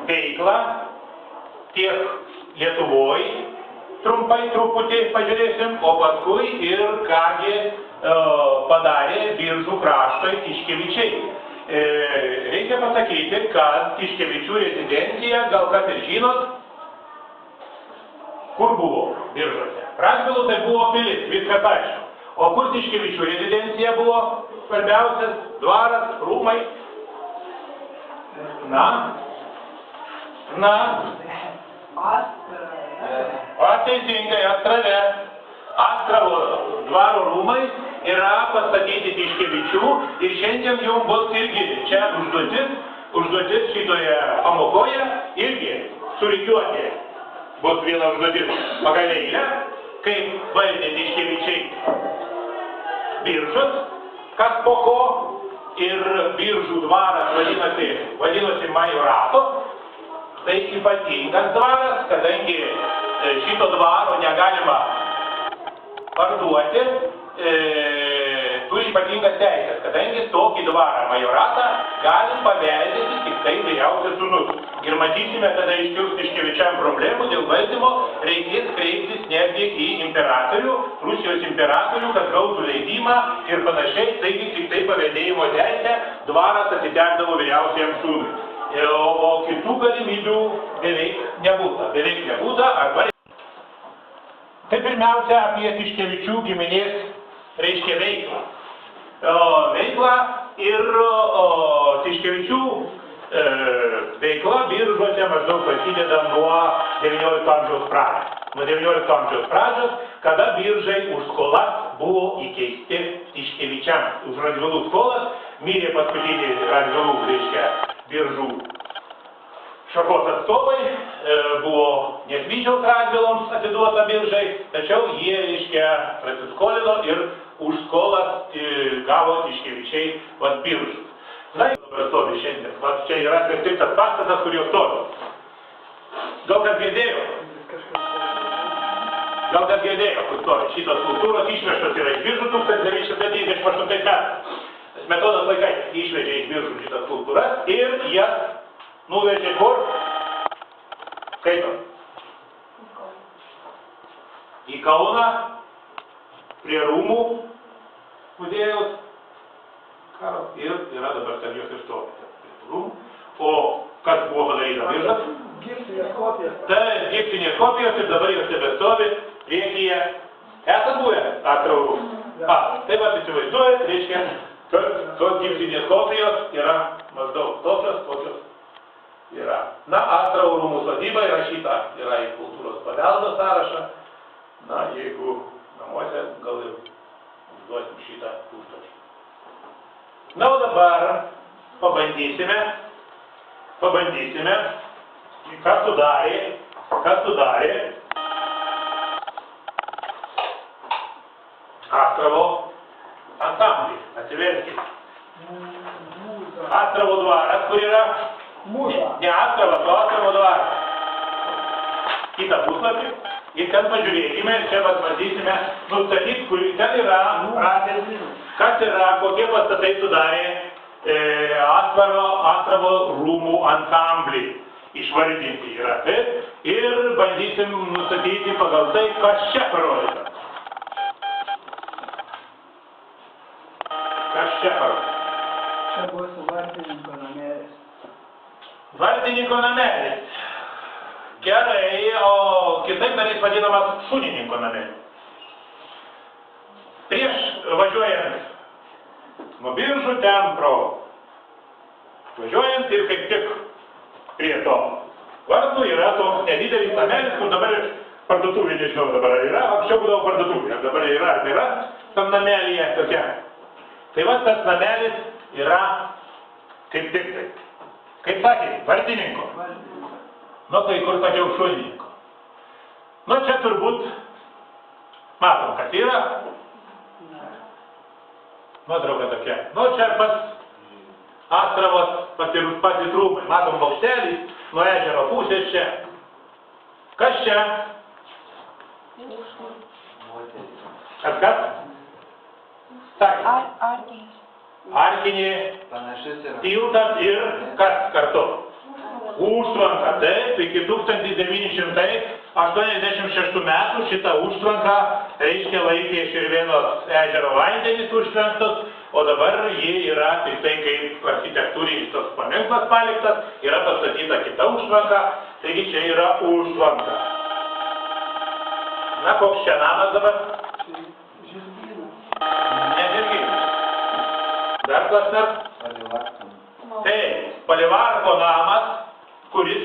veiklą tiek Lietuvoje, trumpai truputį pažiūrėsim, o paskui ir kągi padarė Biržų krašto Tiškevičiai. Reikia pasakyti, kad Tiškevičių rezidencija, gal kas ir žinot, kur buvo Biržuose. Radvilų tai buvo pilis, viskas aišku. O kur Tiškevičių rezidencija buvo svarbiausias dvaras, rūmai? Teisingai, Astrave. Astravo dvaro rūmai yra pastatyti Tiškevičių ir šiandien jums bus irgi čia užduotis šitoje pamokoje irgi surikiuoti. Bus viena užduotis pagal eilę, kaip valdė Tiškevičiai Biržus, kas po ko, ir Biržų dvaras vadinosi Majoratu. Tai ypatingas dvaras, kadangi šito dvaro negalima parduoti, turi ypatingas teisės, kadangi tokį dvarą Majoratą galim paveldėti tik tai vyriausias sūnus. Ir matysime, kada iškils Tiškevičiam problemų dėl valdymo, reikės kreiptis netgi į imperatorių, Rusijos imperatorių, kad gautų leidimą ir panašiai, taigi tik tai paveldėjimo teisė dvaras atitekdavo vyriausiam sūnui. O kitų galimybių beveik nebūta arba. Tai pirmiausia apie Tiškevičių giminės, reiškia veiklą. Veiklą ir Tiškevičių veikla Biržuose maždaug prasideda nuo 19 amžiaus pradžios. Nuo 19 amžiaus pradžios, kada Biržai už skolas buvo įkeisti Tiškevičiams. Už Radvilų skolas mirė paskutiniai Radvilų, reiškia, Biržų šakos atstovai, buvo Nesvyčiaus Radviloms atiduota Biržai, tačiau jie, reiškia, prasiskolino ir už skolas gavo Tiškevičiai Biržus. Na, dabar stovi šiandien. Čia yra tik tas pastatas, kur jau stovi. Gal kas girdėjo, kur stovi. Šitos skulptūros išvežtos yra iš Biržų 1928 metais. Smetonos laikais išvežė iš Biržų šitas skulptūras ir jas nuvežė kur? Skaitom. Į Kauną, prie rūmų muziejaus karo ir yra dabar ten jos ir stovi. O kas buvo padaryta Biržas? Gipsinės kopijos. Tai gipsinės kopijos ir dabar jos tebestovi priekyje. Esat buvę Astravo rūmų? Tai va, įsivaizduojat, reiškia, kad tos gipsinės kopijos yra maždaug tokios yra. Na, Astravo rūmų sodyba įrašyta yra į kultūros paveldo sąrašą. Na, jeigu namuose gal ir užduosim šitą užduotį. Na, o dabar pabandysime, kas sudarė Astravo ansamblį. Atsiverskit. Astravo dvaras, kur yra? Ne Astravas, o Astravo dvaras. Kitą puslapį. Ir ten pažiūrėkime, čia matysime, nustatyti, kur ten yra kas yra, kokie pastatai sudarė Astravo rūmų ansamblį. Išvardinti yra. Ir bandysim nustatyti pagal tai, kas čia parodyta. Čia buvo su vardininko namelis. Vardininko namelis. Gerai, o kitaip dar jis vadinamas šunininko namelis. Prieš važiuojant nuo Biržų ten važiuojant ir kaip tik prie to vartų yra toks nedidelis namelis, kur dabar parduotuvė, nežinau dabar yra, anksčiau būdavo parduotuvė, dabar yra ar nėra tam namelyje tokia. Tai va tas namelis yra kaip tik tai. Kaip sakė, vardininko. Nu tai kur sakiau šunininko. Nu čia turbūt matom, kad yra. Nuotrauka tokia. Nu čia pats Astravos patys rūmai. Matom bokštelį, nuo ežero pusės čia. Kas čia? Kas? Arkinė, tiltas ir kas kartu? Užtvanka, taip, iki 1986 metų šitą užtvanką, reiškia, laikė Širvėnos ežero vandenys užtvenktos, o dabar ji yra tik tai kaip architektūrinis tos paminklas paliktas, yra pastatyta kita užtvanka, taigi čia yra užtvanka. Na, koks čia namas dabar? Žirgynas. Ne Žirgynas. Dar kas nors? Taip, Palivarko namas, kuris